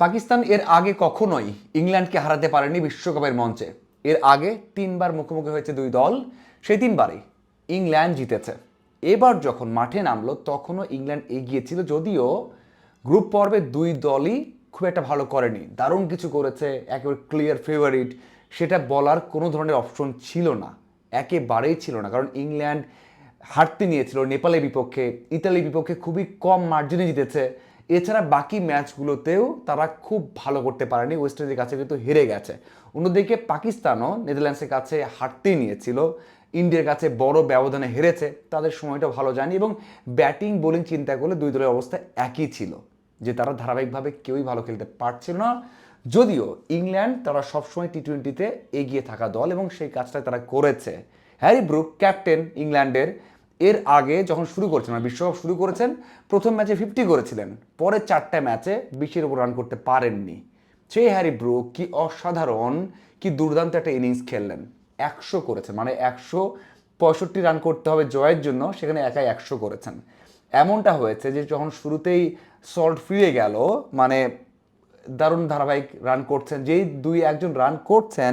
পাকিস্তান এর আগে কখনোই ইংল্যান্ডকে হারাতে পারেনি বিশ্বকাপের মঞ্চে। এর আগে 3বার মুখোমুখি হয়েছে দুই দল, সেই 3বারই ইংল্যান্ড জিতেছে। এবার যখন মাঠে নামলো তখনও ইংল্যান্ড এগিয়ে ছিল, যদিও গ্রুপ পর্বে দুই দলই খুব একটা ভালো করেনি। দারুণ কিছু করেছে, একেবারে ক্লিয়ার ফেভারিট সেটা বলার কোনো ধরনের অপশন ছিল না, একেবারেই ছিল না। কারণ ইংল্যান্ড হারতে নিয়েছিল নেপালের বিপক্ষে, ইতালির বিপক্ষে খুবই কম মার্জিনে জিতেছে। এছাড়া বাকি ম্যাচগুলোতেও তারা খুব ভালো করতে পারেনি, ওয়েস্ট ইন্ডিজের কাছে কিন্তু হেরে গেছে। অন্যদিকে পাকিস্তানও নেদারল্যান্ডসের কাছে হারতেই নিয়েছিল, ইন্ডিয়ার কাছে বড় ব্যবধানে হেরেছে, তাদের সময়টা ভালো যায়নি। এবং ব্যাটিং বোলিং চিন্তা করলে দুই দলের অবস্থা একই ছিল, যে তারা ধারাবাহিকভাবে কেউই ভালো খেলতে পারছিল না। যদিও ইংল্যান্ড তারা সবসময় টি-20তে এগিয়ে থাকা দল এবং সেই কাজটা তারা করেছে। হ্যারি ব্রুক ক্যাপ্টেন ইংল্যান্ডের, এর আগে যখন শুরু করছেন মানে বিশ্বকাপ শুরু করেছেন, প্রথম ম্যাচে 50 করেছিলেন, পরে 4টা ম্যাচে 20-এর উপর রান করতে পারেননি। সেই হ্যারি ব্রুক কি অসাধারণ, কি দুর্দান্ত একটা ইনিংস খেললেন। 100 করেছেন, মানে 165 রান করতে হবে জয়ের জন্য, সেখানে একাই 100 করেছেন। এমনটা হয়েছে যে যখন শুরুতেই সল্ট ফিরে গেল, মানে দারুণ ধারাবাহিক রান করছেন, যেই দুই একজন রান করছেন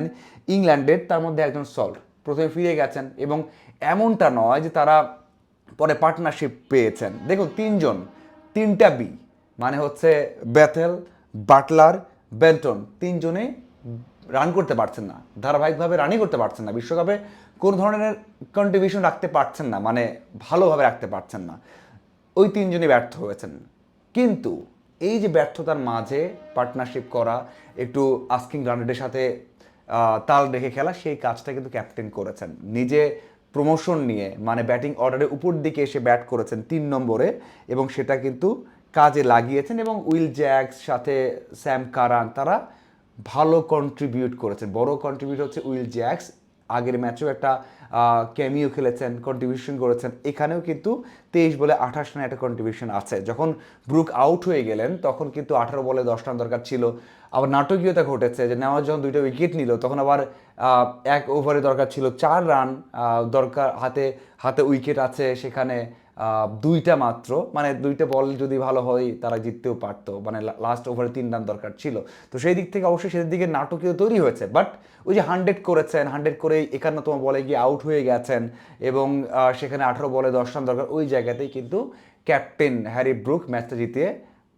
ইংল্যান্ডের, তার মধ্যে একজন সল্ট প্রথমে ফিরে গেছেন। এবং এমনটা নয় যে তারা পরে পার্টনারশিপ পেয়েছেন। দেখুন, 3জন, 3টা বি, মানে হচ্ছে বেথেল, বাটলার, বেন্টন, 3জনে রান করতে পারছেন না, ধারাবাহিকভাবে রানই করতে পারছেন না, বিশ্বকাপে কোন ধরনের কন্ট্রিবিউশন রাখতে পারছেন না, মানে ভালোভাবে রাখতে পারছেন না। ওই 3জনই ব্যর্থ হয়েছেন। কিন্তু এই যে ব্যর্থতার মাঝে পার্টনারশিপ করা, একটু আস্কিং রানারদের সাথে তাল রেখে খেলা, সেই কাজটা কিন্তু ক্যাপ্টেন করেছেন। নিজে প্রমোশন নিয়ে, মানে ব্যাটিং অর্ডারের উপর দিকে এসে ব্যাট করেছেন 3 নম্বরে, এবং সেটা কিন্তু কাজে লাগিয়েছেন। এবং উইল জ্যাক্স সাথে স্যাম কারান তারা ভালো কন্ট্রিবিউট করেছেন। বড় কন্ট্রিবিউট হচ্ছে উইল জ্যাক্স, আগের ম্যাচেও একটা ক্যামিও খেলেছেন, কন্ট্রিবিউশন করেছেন। এখানেও কিন্তু 23 বলে 28 রানের একটা কন্ট্রিবিউশন আছে। যখন ব্রুক আউট হয়ে গেলেন তখন কিন্তু 18 বলে 10 রান দরকার ছিল। আবার নাটকীয়তা ঘটেছে যে নেওয়াজ যখন 2টা উইকেট নিল তখন আবার 1 ওভারে দরকার ছিল 4 রান, দরকার, হাতে হাতে উইকেট আছে সেখানে 2টা মাত্র, মানে 2টা বল যদি ভালো হয় তারা জিততেও পারতো, মানে লাস্ট ওভারে 3 রান দরকার ছিল। তো সেই দিক থেকে অবশ্যই সেদিক দিকে নাটকীয় তৈরি হয়েছে। বাট ওই যে 100 করেছেন, 100 করে 51তম বলে গিয়ে আউট হয়ে গেছেন, এবং সেখানে 18 বলে 10 রান দরকার, ওই জায়গাতেই কিন্তু ক্যাপ্টেন হ্যারি ব্রুক ম্যাচটা জিতিয়ে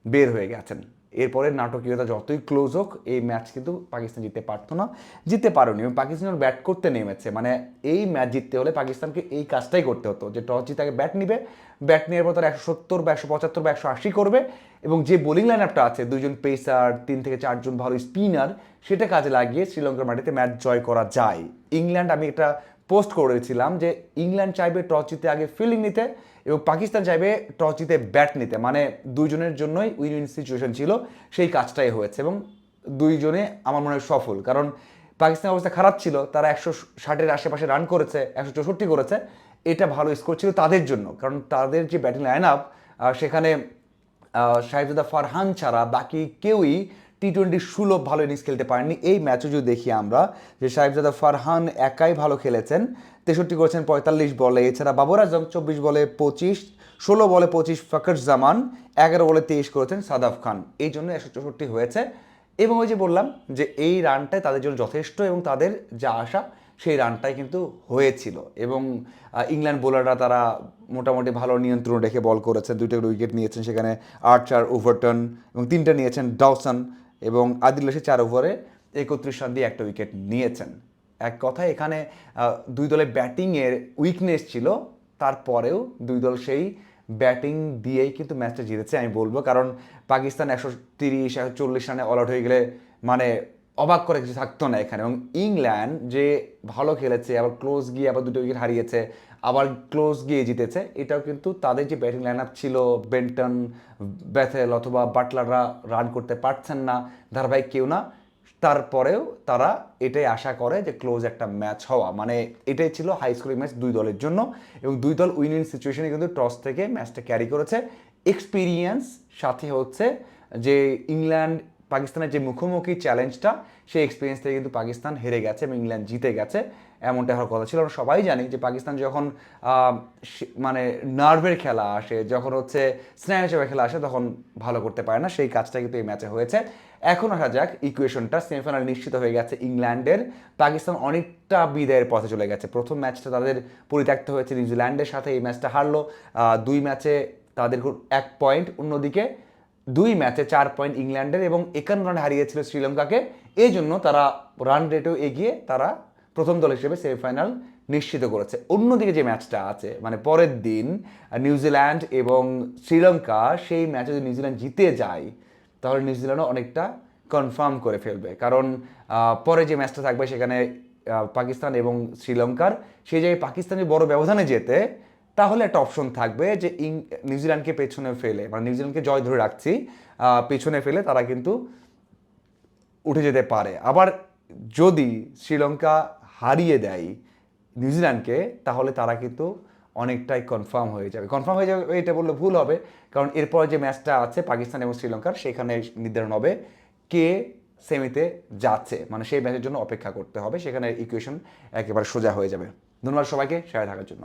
বের হয়ে গেছেন। এরপরে নাটকীয়তা যতই ক্লোজ হোক, এই ম্যাচ কিন্তু পাকিস্তান জিততে পারতো না, জিততে পারেনি। এবং পাকিস্তান যখন ব্যাট করতে নেমেছে, মানে এই ম্যাচ জিততে হলে পাকিস্তানকে এই কাজটাই করতে হতো, যে টস জিতে আগে ব্যাট নিবে, ব্যাট নেওয়ার পর তারা 170 বা 175 বা 180 করবে, এবং যে বোলিং লাইন আপটা আছে, 2জন পেসার, 3 থেকে 4জন ভালো স্পিনার, সেটা কাজে লাগিয়ে শ্রীলঙ্কার মাটিতে ম্যাচ জয় করা যায়। ইংল্যান্ড, আমি একটা পোস্ট করেছিলাম যে ইংল্যান্ড চাইবে টস জিতে আগে ফিল্ডিং নিতে, এবং পাকিস্তান চাইবে টস জিতে ব্যাট নিতে, মানে দুইজনের জন্যই উইন উইন সিচুয়েশন ছিল। সেই কাজটাই হয়েছে এবং দুইজনে আমার মনে হয় সফল। কারণ পাকিস্তানের অবস্থা খারাপ ছিল, তারা 160-এর আশেপাশে রান করেছে, 164 করেছে, এটা ভালো স্কোর ছিল তাদের জন্য। কারণ তাদের যে ব্যাটিং লাইন আপ, সেখানে শাহিদুল্লাহ ফারহান ছাড়া বাকি কেউই টি-20 সুলভ ভালো ইনিংস খেলতে পারেননি। এই ম্যাচও যদি দেখি আমরা, যে শাহিদুল্লাহ ফারহান একাই ভালো খেলেছেন, 63 করেছেন 45 বলে। এছাড়া বাবর আজম 24 বলে 25, 16 বলে 25 ফখর জামান, 11 বলে 23 করেছেন সাদাফ খান, এই জন্য 164 হয়েছে। এবং ওই যে বললাম যে এই রানটাই তাদের জন্য যথেষ্ট, এবং তাদের যা আশা সেই রানটাই কিন্তু হয়েছিল। এবং ইংল্যান্ড বোলাররা তারা মোটামুটি ভালো নিয়ন্ত্রণ রেখে বল করেছেন, 2টা উইকেট নিয়েছেন সেখানে আর্চার, ওভারটন, এবং 3টা নিয়েছেন ডাওসন, এবং আদিল রশিদ 4 ওভারে 31 রান দিয়ে একটা উইকেট নিয়েছেন। এক কথায় এখানে দুই দলের ব্যাটিংয়ের উইকনেস ছিল, তারপরেও দুই দল সেই ব্যাটিং দিয়েই কিন্তু ম্যাচটা জিতেছে আমি বলবো। কারণ পাকিস্তান 130-140 রানে অল আউট হয়ে গেলে মানে অবাক করে কিছু থাকতো না এখানে। এবং ইংল্যান্ড যে ভালো খেলেছে, আবার ক্লোজ গিয়ে আবার 2টা উইকেট হারিয়েছে, আবার ক্লোজ গিয়ে জিতেছে, এটাও কিন্তু তাদের যে ব্যাটিং লাইন আপ ছিল, বেন্টন, বেথেল অথবা বাটলাররা রান করতে পারছেন না, ধারাবাহিক কেউ না, তারপরেও তারা এটাই আশা করে যে ক্লোজ একটা ম্যাচ হওয়া, মানে এটাই ছিল হাই স্কোরিং ম্যাচ দুই দলের জন্য। এবং দুই দল উইন উইন সিচুয়েশনে কিন্তু টস থেকে ম্যাচটা ক্যারি করেছে। এক্সপিরিয়েন্স সাথে হচ্ছে যে ইংল্যান্ড পাকিস্তানের যে মুখোমুখি চ্যালেঞ্জটা, সেই এক্সপিরিয়েন্স থেকে কিন্তু পাকিস্তান হেরে গেছে এবং ইংল্যান্ড জিতে গেছে, এমনটা হওয়ার কথা ছিল। আমরা সবাই জানি যে পাকিস্তান যখন মানে নার্ভের খেলা আসে, যখন হচ্ছে স্নায়ু চাপের খেলা আসে, তখন ভালো করতে পারে না। সেই কাজটা কিন্তু এই ম্যাচে হয়েছে। এখন আসা যাক ইকুয়েশনটা, সেমিফাইনাল নিশ্চিত হয়ে গেছে ইংল্যান্ডের। পাকিস্তান অনেকটা বিদায়ের পথে চলে গেছে। প্রথম ম্যাচটা তাদের পরিত্যক্ত হয়েছে নিউজিল্যান্ডের সাথে, এই ম্যাচটা হারলো। 2 ম্যাচে তাদের 1 পয়েন্ট, অন্যদিকে 2 ম্যাচে 4 পয়েন্ট ইংল্যান্ডের, এবং 51 রান হারিয়েছিল শ্রীলঙ্কাকে। এই জন্য তারা রান রেটেও এগিয়ে তারা প্রথম দল হিসেবে সেমিফাইনাল নিশ্চিত করেছে। অন্যদিকে যে ম্যাচটা আছে মানে পরের দিন নিউজিল্যান্ড এবং শ্রীলঙ্কা, সেই ম্যাচে যদি নিউজিল্যান্ড জিতে যায় তাহলে নিউজিল্যান্ডও অনেকটা কনফার্ম করে ফেলবে, কারণ পরে যে ম্যাচটা থাকবে সেখানে পাকিস্তান এবং শ্রীলঙ্কার, সেই জায়গায় পাকিস্তান যদি বড় ব্যবধানে যেতে তাহলে একটা অপশন থাকবে যে নিউজিল্যান্ডকে পেছনে ফেলে, মানে নিউজিল্যান্ডকে জয় ধরে রাখছি, পেছনে ফেলে তারা কিন্তু উঠে যেতে পারে। আবার যদি শ্রীলঙ্কা হারিয়ে দেয় নিউজিল্যান্ডকে তাহলে তারা কিন্তু অনেকটাই কনফার্ম হয়ে যাবে। কনফার্ম হয়ে যাবে এটা বললে ভুল হবে, কারণ এরপর যে ম্যাচটা আছে পাকিস্তান এবং শ্রীলঙ্কার, সেখানে নির্ধারণ হবে কে সেমিতে যাচ্ছে, মানে সেই ম্যাচের জন্য অপেক্ষা করতে হবে। সেখানে ইকুয়েশন একেবারে সোজা হয়ে যাবে। ধন্যবাদ সবাইকে সাথে থাকার জন্য।